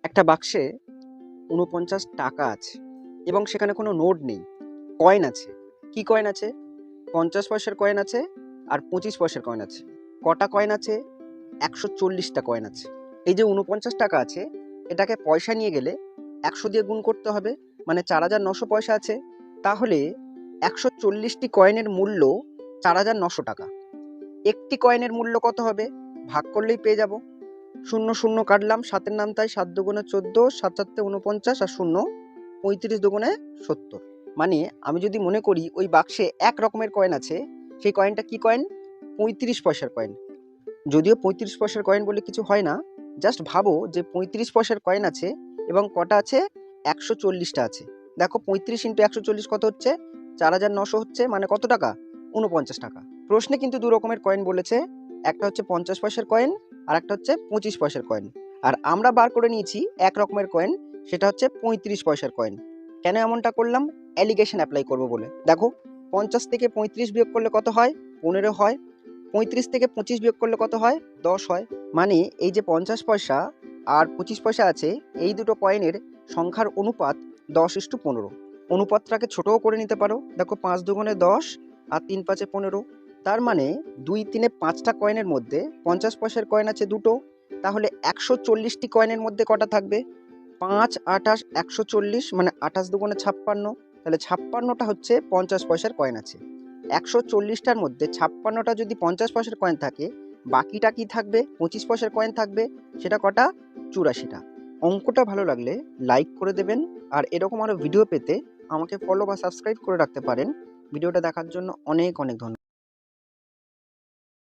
একটা বাক্সে ৪৯ টাকা আছে এবং সেখানে কোনো নোট নেই, কয়েন আছে। কি কয়েন আছে? ৫০ পয়সার কয়েন আছে আর ২৫ পয়সার কয়েন আছে। কটা কয়েন আছে? ১৪০টা কয়েন আছে। এই যে ৪৯ টাকা আছে, এটাকে পয়সা নিয়ে গেলে ১০০ দিয়ে গুণ করতে হবে, মানে ৪৯০০ পয়সা আছে। তাহলে ১৪০টি কয়েনের মূল্য ৪৯০০ টাকা। একটি কয়েনের মূল্য কত হবে? ভাগ করলেই পেয়ে যাব। ০ ০ কাটলাম, ৭-এর নাম তাই, ৭ দুগুণে ১৪, ৭ ৪-তে ৪৯ আর ০ ৩৫ দুগুণে ৭০। মানে আমি যদি মনে করি ওই বাক্সে এক রকমের কয়েন আছে, সেই কয়েনটা কি কয়েন? ৩৫ পয়সার কয়েন। যদিও ৩৫ পয়সার কয়েন বলে কিছু হয় না, জাস্ট ভাবো যে ৩৫ পয়সার কয়েন আছে এবং কটা আছে? ১৪০টা আছে। দেখো ৩৫ ইন্টু ১৪০ কত হচ্ছে? ৪৯০০ হচ্ছে, মানে কত টাকা? ৪৯ টাকা। প্রশ্নে কিন্তু দু রকমের কয়েন বলেছে, একটা হচ্ছে ৫০ পয়সার কয়েন আর একটা হচ্ছে ২৫ পয়সার কয়েন। আর আমরা বার করে নিয়েছি এক রকমের কয়েন, সেটা হচ্ছে ৩৫ পয়সার কয়েন। কেন এমনটা করলাম? অ্যালিগেশন অ্যাপ্লাই করবো বলে। দেখো ৫০ থেকে ৩৫ বিয়োগ করলে কত হয়? ১৫ হয়। ৩৫ থেকে ২৫ বিয়োগ করলে কত হয়? ১০ হয়। মানে এই যে ৫০ পয়সা আর ২৫ পয়সা আছে, এই দুটো কয়েনের সংখ্যার অনুপাত ১০:১৫। অনুপাতটাকে ছোটও করে নিতে পারো। দেখো ৫ দুগুণে ১০ আর ৩ ৫-এ ১৫। তার মানে ২ ৩-এ ৫টা কয়েনের মধ্যে ৫০ পয়সার কয়েন আছে দুটো। তাহলে ১৪০টি কয়েনের মধ্যে কটা থাকবে? ৫ ২৮ ১৪০, মানে ২৮ দুগুণে ৫৬। তাহলে ৫৬টা হচ্ছে ৫০ পয়সার কয়েন আছে। ১৪০টার মধ্যে ৫৬টা যদি ৫০ পয়সার কয়েন থাকে, বাকিটা কি থাকবে? ২৫ পয়সার কয়েন থাকবে। সেটা কটা? ৮৪টা। অঙ্কটা ভালো লাগলে লাইক করে দেবেন, আর এরকম আরও ভিডিও পেতে আমাকে ফলো বা সাবস্ক্রাইব করে রাখতে পারেন। ভিডিওটা দেখার জন্য অনেক অনেক ধন্যবাদ।